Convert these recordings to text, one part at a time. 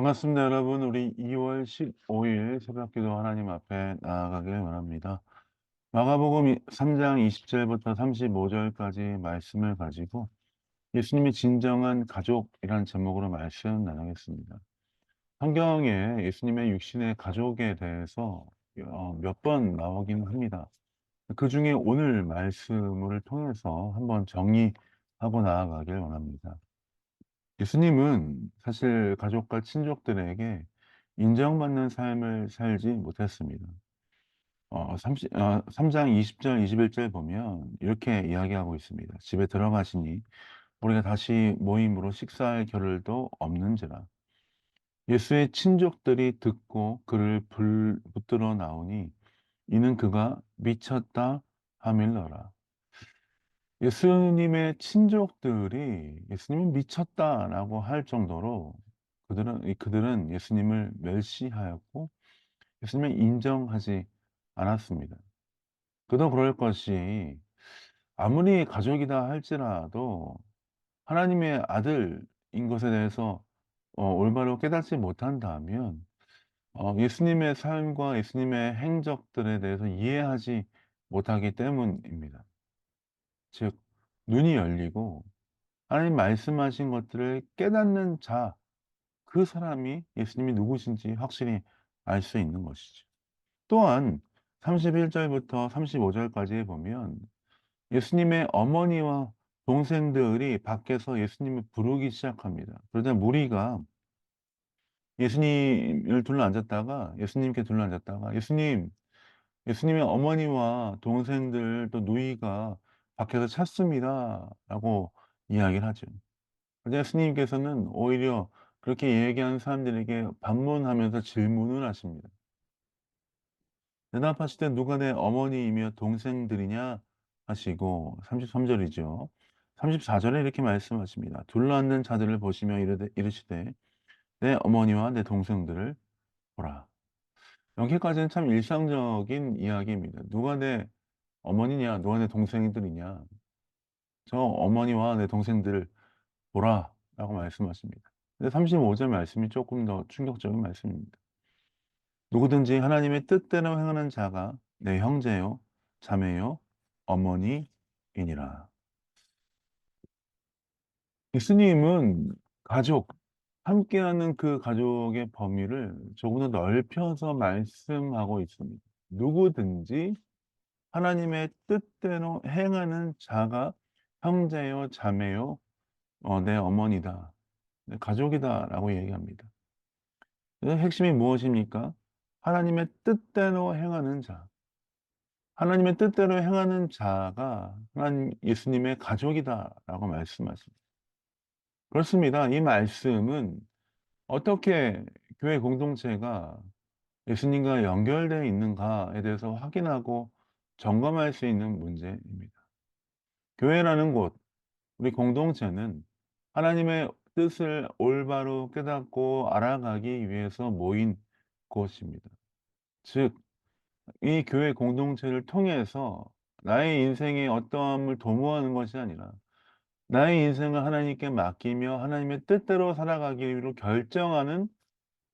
반갑습니다, 여러분. 우리 2월 15일 새벽기도 하나님 앞에 나아가길 원합니다. 마가복음 3장 20절부터 35절까지 말씀을 가지고 예수님이 진정한 가족이라는 제목으로 말씀 나누겠습니다. 성경에 예수님의 육신의 가족에 대해서 몇 번 나오긴 합니다. 그중에 오늘 말씀을 통해서 한번 정리하고 나아가길 원합니다. 예수님은 사실 가족과 친족들에게 인정받는 삶을 살지 못했습니다. 3장 20절 21절 보면 이렇게 이야기하고 있습니다. "집에 들어가시니 우리가 다시 모임으로 식사할 겨를도 없는지라." 예수의 친족들이 듣고 그를 붙들어 나오니 이는 그가 미쳤다 하밀러라. 예수님의 친족들이 "예수님은 미쳤다."라고 할 정도로 그들은 예수님을 멸시하였고 예수님을 인정하지 않았습니다. 그도 그럴 것이 아무리 가족이다 할지라도 하나님의 아들인 것에 대해서 올바로 깨닫지 못한다면 예수님의 삶과 예수님의 행적들에 대해서 이해하지 못하기 때문입니다. 즉 눈이 열리고 하나님 말씀하신 것들을 깨닫는 자, 그 사람이 예수님이 누구신지 확실히 알 수 있는 것이죠. 또한 31 절부터 35 절까지 보면 예수님의 어머니와 동생들이 밖에서 예수님을 부르기 시작합니다. 그러자 무리가 예수님을 둘러앉았다가 예수님께 둘러앉았다가 "예수님의 어머니와 동생들 또 누이가 밖에서 찾습니다."라고 이야기를 하죠. 그러자 예수님께서는 오히려 그렇게 얘기하는 사람들에게 반문하면서 질문을 하십니다. 대답하시되 "누가 내 어머니이며 동생들이냐?" 하시고 33 절이죠. 34 절에 이렇게 말씀하십니다. 둘러앉는 자들을 보시며 이르시되 "내 어머니와 내 동생들을 보라." 여기까지는 참 일상적인 이야기입니다. "누가 내 어머니냐? 누가 내 동생들이냐? 저 어머니와 내 동생들을 보라."라고 말씀하십니다. 근데 35절 말씀이 조금 더 충격적인 말씀입니다. "누구든지 하나님의 뜻대로 행하는 자가 내 형제요 자매요 어머니이니라." 예수님은 가족, 함께하는 그 가족의 범위를 조금 더 넓혀서 말씀하고 있습니다. "누구든지 하나님의 뜻대로 행하는 자가 형제요 자매요 내 어머니다. 내 가족이다."라고 얘기합니다. 그 핵심이 무엇입니까? 하나님의 뜻대로 행하는 자. 하나님의 뜻대로 행하는 자가 하나님 예수님의 가족이다라고 말씀하십니다. 그렇습니다. 이 말씀은 어떻게 교회 공동체가 예수님과 연결되어 있는가에 대해서 확인하고 점검할 수 있는 문제입니다. 교회라는 곳, 우리 공동체는 하나님의 뜻을 올바로 깨닫고 알아가기 위해서 모인 곳입니다. 즉, 이 교회 공동체를 통해서 나의 인생의 어떠함을 도모하는 것이 아니라 나의 인생을 하나님께 맡기며 하나님의 뜻대로 살아가기로 결정하는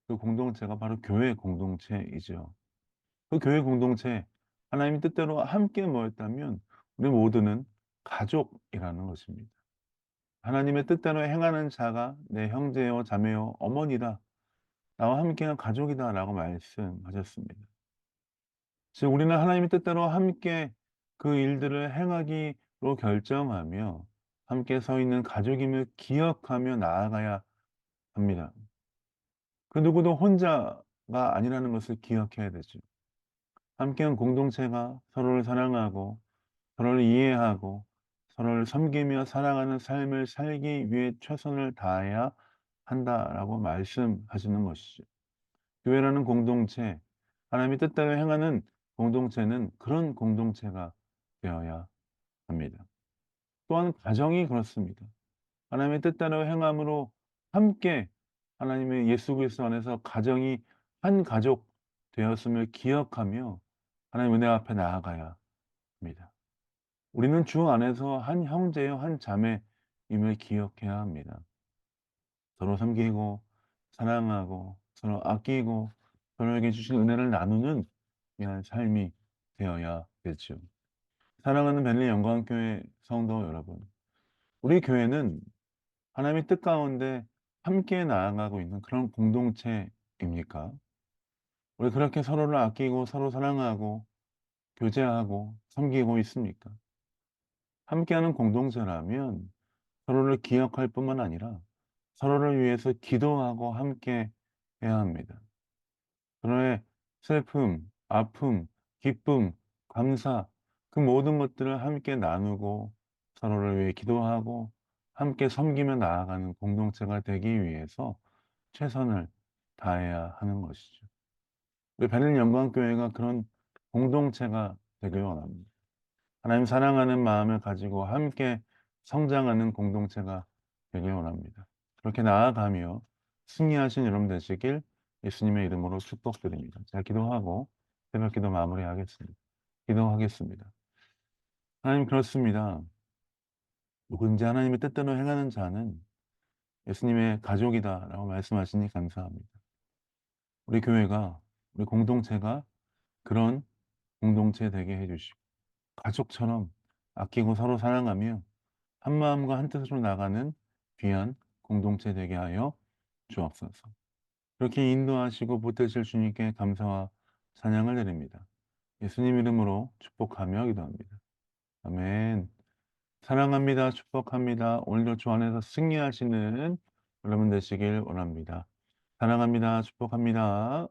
그 공동체가 바로 교회 공동체이죠. 그 교회 공동체, 하나님의 뜻대로 함께 모였다면 우리 모두는 가족이라는 것입니다. 하나님의 뜻대로 행하는 자가 내 형제요 자매요 어머니다. 나와 함께하는 가족이다라고 말씀하셨습니다. 즉 우리는 하나님의 뜻대로 함께 그 일들을 행하기로 결정하며 함께 서 있는 가족임을 기억하며 나아가야 합니다. 그 누구도 혼자가 아니라는 것을 기억해야 되죠. 함께한 공동체가 서로를 사랑하고 서로를 이해하고 서로를 섬기며 살아가는 삶을 살기 위해 최선을 다해야 한다라고 말씀하시는 것이죠. 교회라는 공동체, 하나님의 뜻대로 행하는 공동체는 그런 공동체가 되어야 합니다. 또한 가정이 그렇습니다. 하나님의 뜻대로 행함으로 함께 하나님의 예수 그리스도 안에서 가정이 한 가족 되었음을 기억하며 하나님 은혜 앞에 나아가야 합니다. 우리는 주 안에서 한 형제요 한 자매임을 기억해야 합니다. 서로 섬기고 사랑하고 서로 아끼고 서로에게 주신 은혜를 나누는 귀한 삶이 되어야 되죠. 사랑하는 벨리 영광교회 성도 여러분, 우리 교회는 하나님의 뜻 가운데 함께 나아가고 있는 그런 공동체입니까? 우리 그렇게 서로를 아끼고 서로 사랑하고 교제하고 섬기고 있습니까? 함께하는 공동체라면 서로를 기억할 뿐만 아니라 서로를 위해서 기도하고 함께 해야 합니다. 서로의 슬픔, 아픔, 기쁨, 감사, 그 모든 것들을 함께 나누고 서로를 위해 기도하고 함께 섬기며 나아가는 공동체가 되기 위해서 최선을 다해야 하는 것이죠. 우리 베를린 영광교회가 그런 공동체가 되길 원합니다. 하나님 사랑하는 마음을 가지고 함께 성장하는 공동체가 되길 원합니다. 그렇게 나아가며 승리하신 여러분 되시길 예수님의 이름으로 축복드립니다. 제가 기도하고 새벽 기도 마무리하겠습니다. 기도하겠습니다. 하나님 그렇습니다. 누구든지 하나님의 뜻대로 행하는 자는 예수님의 가족이다라고 말씀하시니 감사합니다. 우리 교회가 우리 공동체가 그런 공동체 되게 해 주시고 가족처럼 아끼고 서로 사랑하며 한마음과 한뜻으로 나가는 귀한 공동체 되게 하여 주옵소서. 그렇게 인도하시고 보태실 주님께 감사와 찬양을 드립니다. 예수님 이름으로 축복하며 기도합니다. 아멘. 사랑합니다. 축복합니다. 오늘도 주 안에서 승리하시는 여러분 되시길 원합니다. 사랑합니다. 축복합니다.